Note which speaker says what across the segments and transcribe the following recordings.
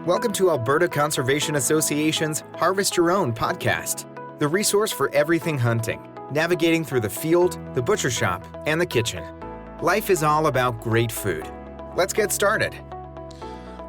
Speaker 1: Welcome to Alberta Conservation Association's Harvest Your Own podcast, the resource for everything hunting, navigating through the field, the butcher shop, and the kitchen. Life is all about great food. Let's get started.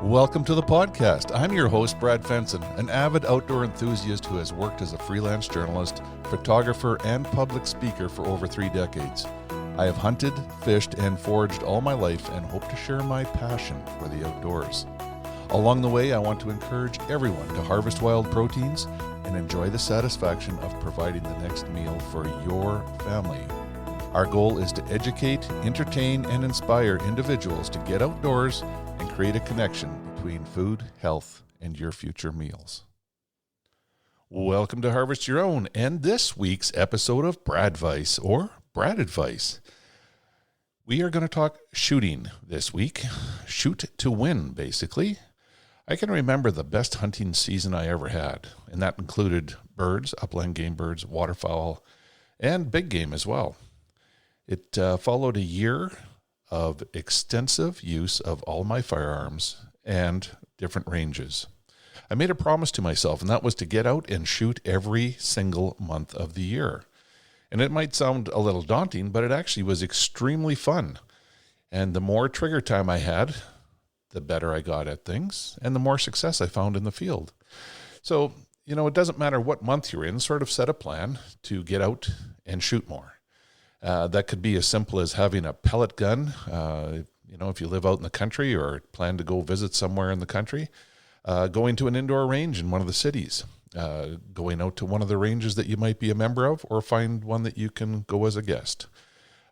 Speaker 2: Welcome to the podcast. I'm your host, Brad Fenson, an avid outdoor enthusiast who has worked as a freelance journalist, photographer, and public speaker for over 3 decades. I have hunted, fished, and foraged all my life and hope to share my passion for the outdoors. Along the way, I want to encourage everyone to harvest wild proteins and enjoy the satisfaction of providing the next meal for your family. Our goal is to educate, entertain, and inspire individuals to get outdoors and create a connection between food, health, and your future meals. Welcome to Harvest Your Own and this week's episode of BrAdvice, or BrAdvice. We are going to talk shooting this week. Shoot to win, basically. I can remember the best hunting season I ever had, and that included birds, upland game birds, waterfowl, and big game as well. It followed a year of extensive use of all my firearms and different ranges. I made a promise to myself, and that was to get out and shoot every single month of the year. And it might sound a little daunting, but it actually was extremely fun. And the more trigger time I had, the better I got at things, and the more success I found in the field. So, it doesn't matter what month you're in, sort of set a plan to get out and shoot more. That could be as simple as having a pellet gun, if you live out in the country or plan to go visit somewhere in the country, going to an indoor range in one of the cities, going out to one of the ranges that you might be a member of, or find one that you can go as a guest.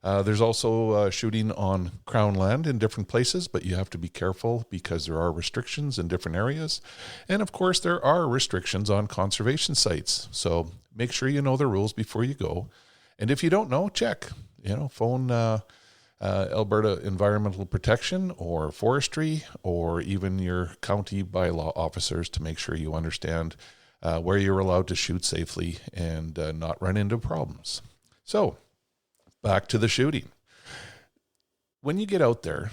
Speaker 2: There's also shooting on Crown land in different places, but you have to be careful because there are restrictions in different areas. And of course, there are restrictions on conservation sites. So make sure you know the rules before you go. And if you don't know, check. Phone Alberta Environmental Protection or Forestry, or even your county bylaw officers to make sure you understand where you're allowed to shoot safely and not run into problems. So, back to the shooting. When you get out there,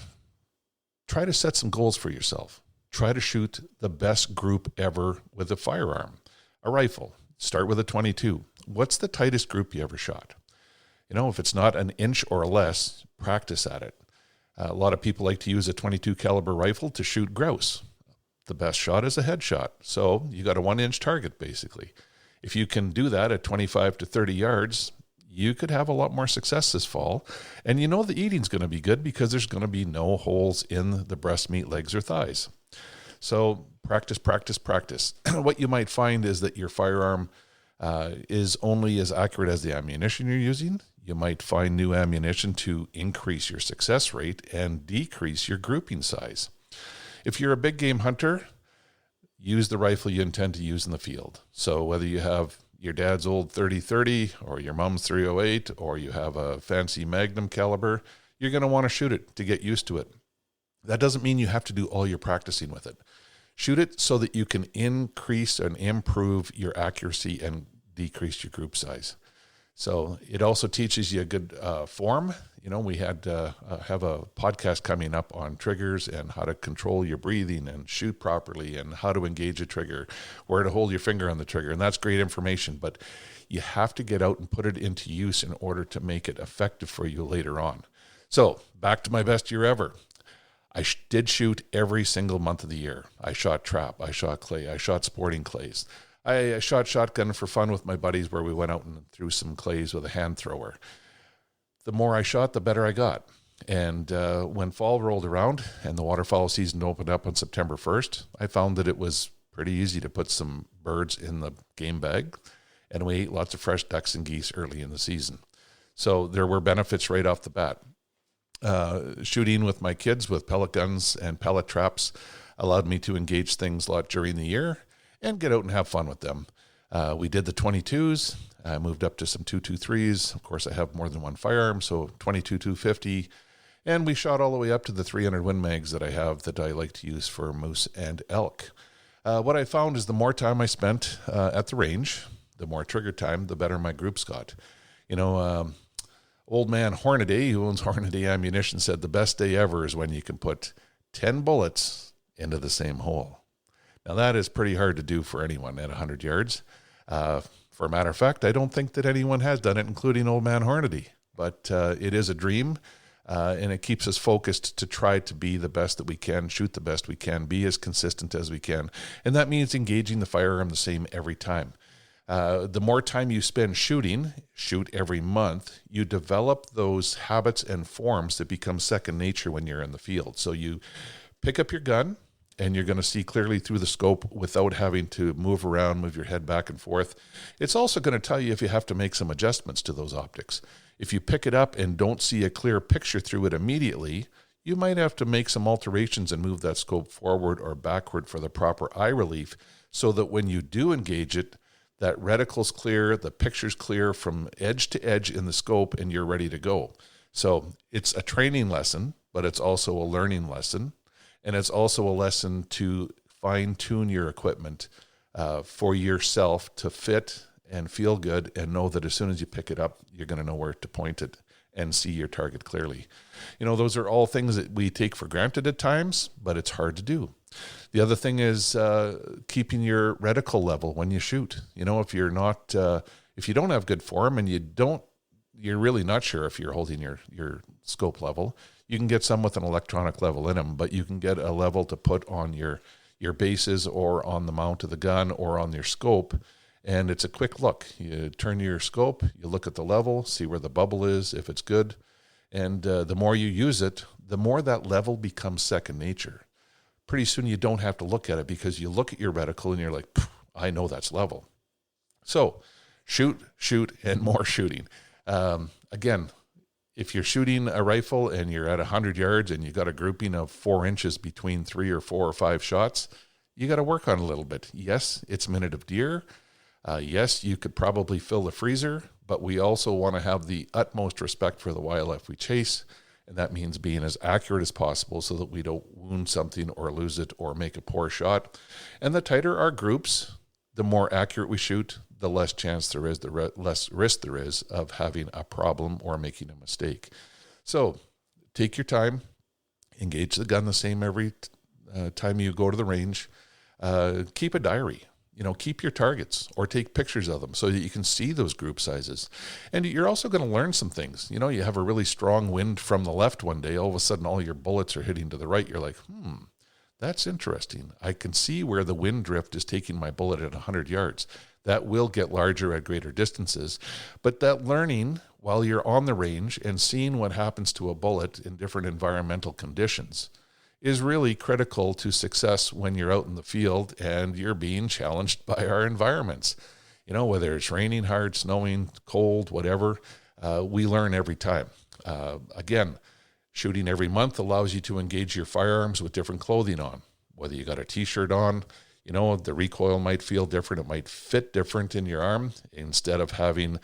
Speaker 2: try to set some goals for yourself. Try to shoot the best group ever with a firearm. A rifle. Start with a 22. What's the tightest group you ever shot? If it's not an inch or less, practice at it. A lot of people like to use a 22 caliber rifle to shoot grouse. The best shot is a headshot. So you got a 1-inch target, basically. If you can do that at 25 to 30 yards, you could have a lot more success this fall. And the eating's going to be good because there's going to be no holes in the breast meat, legs, or thighs. So practice, practice, practice. What you might find is that your firearm is only as accurate as the ammunition you're using. You might find new ammunition to increase your success rate and decrease your grouping size. If you're a big game hunter, use the rifle you intend to use in the field. So whether you have your dad's old 30-30 or your mom's 308 or you have a fancy Magnum caliber, you're going to want to shoot it to get used to it. That doesn't mean you have to do all your practicing with it. Shoot it so that you can increase and improve your accuracy and decrease your group size. So it also teaches you a good form. We have a podcast coming up on triggers and how to control your breathing and shoot properly and how to engage a trigger, where to hold your finger on the trigger. And that's great information, but you have to get out and put it into use in order to make it effective for you later on. So back to my best year ever. I did shoot every single month of the year. I shot trap, I shot clay, I shot sporting clays. I shot shotgun for fun with my buddies where we went out and threw some clays with a hand thrower. The more I shot, the better I got. And when fall rolled around and the waterfowl season opened up on September 1st, I found that it was pretty easy to put some birds in the game bag, and we ate lots of fresh ducks and geese early in the season. So there were benefits right off the bat. Shooting with my kids with pellet guns and pellet traps allowed me to engage things a lot during the year and get out and have fun with them. We did the 22s. I moved up to some 223s. Of course, I have more than one firearm, so 22, 250. And we shot all the way up to the 300 Win Mags that I have that I like to use for moose and elk. What I found is the more time I spent at the range, the more trigger time, the better my groups got. Old man Hornaday, who owns Hornaday Ammunition, said the best day ever is when you can put 10 bullets into the same hole. Now, that is pretty hard to do for anyone at 100 yards. For a matter of fact, I don't think that anyone has done it, including Old Man Hornady. But it is a dream, and it keeps us focused to try to be the best that we can, shoot the best we can, be as consistent as we can. And that means engaging the firearm the same every time. The more time you spend shooting, shoot every month, you develop those habits and forms that become second nature when you're in the field. So you pick up your gun, and you're going to see clearly through the scope without having to move around, move your head back and forth. It's also going to tell you if you have to make some adjustments to those optics. If you pick it up and don't see a clear picture through it immediately, you might have to make some alterations and move that scope forward or backward for the proper eye relief so that when you do engage it, that reticle's clear, the picture's clear from edge to edge in the scope, and you're ready to go. So it's a training lesson, but it's also a learning lesson. And it's also a lesson to fine-tune your equipment for yourself to fit and feel good and know that as soon as you pick it up, you're going to know where to point it and see your target clearly. You know, those are all things that we take for granted at times, but it's hard to do. The other thing is keeping your reticle level when you shoot. You know, if you're not, if you don't have good form and you're really not sure if you're holding your scope level, you can get some with an electronic level in them, but you can get a level to put on your bases or on the mount of the gun or on your scope. And it's a quick look. You turn your scope, you look at the level, see where the bubble is, if it's good. And the more you use it, the more that level becomes second nature. Pretty soon you don't have to look at it because you look at your reticle and you're like, I know that's level. So shoot, and more shooting. Again, if you're shooting a rifle and you're at 100 yards and you got a grouping of 4 inches between 3 or 4 or 5 shots, you got to work on it a little bit. Yes, it's minute of deer. Yes, you could probably fill the freezer, but we also want to have the utmost respect for the wildlife we chase. And that means being as accurate as possible so that we don't wound something or lose it or make a poor shot. And the tighter our groups, the more accurate we shoot, the less chance there is, the less risk there is of having a problem or making a mistake. So take your time, engage the gun the same every time you go to the range. Keep a diary. You know, keep your targets or take pictures of them so that you can see those group sizes. And you're also going to learn some things. You know, you have a really strong wind from the left one day, all of a sudden all your bullets are hitting to the right. You're like, that's interesting. I can see where the wind drift is taking my bullet at 100 yards. That will get larger at greater distances. But that learning while you're on the range and seeing what happens to a bullet in different environmental conditions is really critical to success when you're out in the field and you're being challenged by our environments. You know, whether it's raining hard, snowing, cold, whatever, we learn every time. Again, shooting every month allows you to engage your firearms with different clothing on. Whether you got a t-shirt on, you know, the recoil might feel different. It might fit different in your arm. Instead of having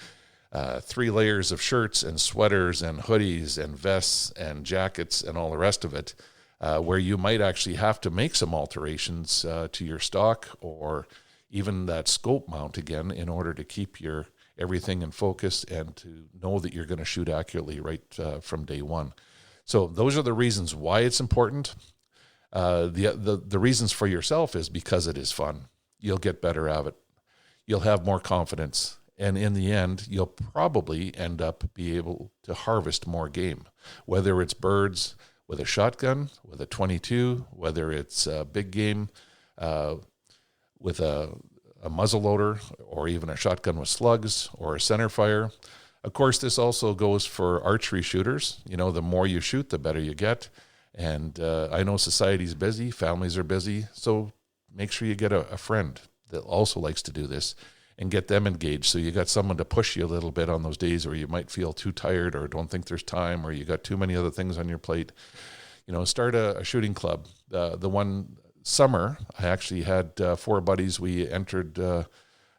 Speaker 2: 3 layers of shirts and sweaters and hoodies and vests and jackets and all the rest of it, where you might actually have to make some alterations to your stock or even that scope mount again in order to keep your everything in focus and to know that you're going to shoot accurately right from day one. So those are the reasons why it's important. The reasons for yourself is because it is fun. You'll get better at it. You'll have more confidence. And in the end, you'll probably end up be able to harvest more game, whether it's birds with a shotgun, with a .22, whether it's big game with a muzzleloader, or even a shotgun with slugs or a center fire. Of course, this also goes for archery shooters. You know, the more you shoot, the better you get. And I know society's busy, families are busy, so make sure you get a friend that also likes to do this and get them engaged. So you got someone to push you a little bit on those days where you might feel too tired or don't think there's time or you got too many other things on your plate. You know, start a shooting club. The one summer, I actually had 4 buddies. We entered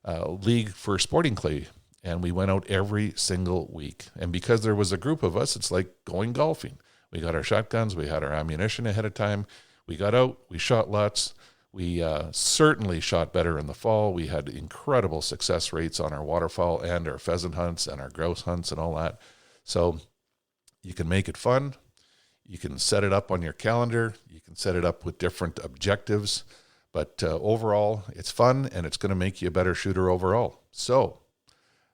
Speaker 2: league for sporting clay, and we went out every single week. And because there was a group of us, it's like going golfing. We got our shotguns, we had our ammunition ahead of time. We got out, we shot lots. We certainly shot better in the fall. We had incredible success rates on our waterfowl and our pheasant hunts and our grouse hunts and all that. So you can make it fun. You can set it up on your calendar. You can set it up with different objectives. But overall, it's fun and it's going to make you a better shooter overall. So,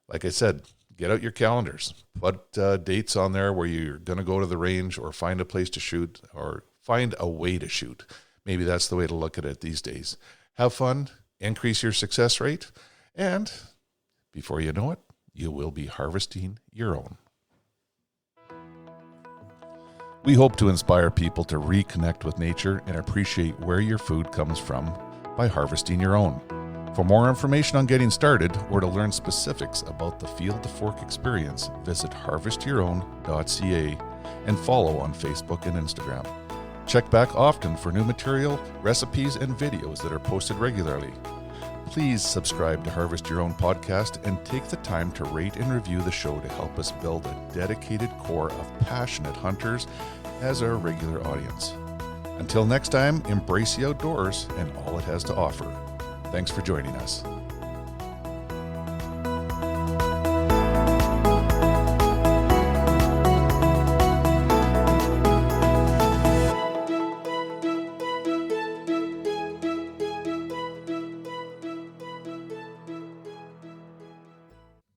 Speaker 2: like I said, get out your calendars, put dates on there where you're going to go to the range or find a place to shoot or find a way to shoot. Maybe that's the way to look at it these days. Have fun, increase your success rate, and before you know it, you will be harvesting your own. We hope to inspire people to reconnect with nature and appreciate where your food comes from by harvesting your own. For more information on getting started or to learn specifics about the Field to Fork experience, visit harvestyourown.ca and follow on Facebook and Instagram. Check back often for new material, recipes, and videos that are posted regularly. Please subscribe to Harvest Your Own podcast and take the time to rate and review the show to help us build a dedicated core of passionate hunters as our regular audience. Until next time, embrace the outdoors and all it has to offer. Thanks for joining us.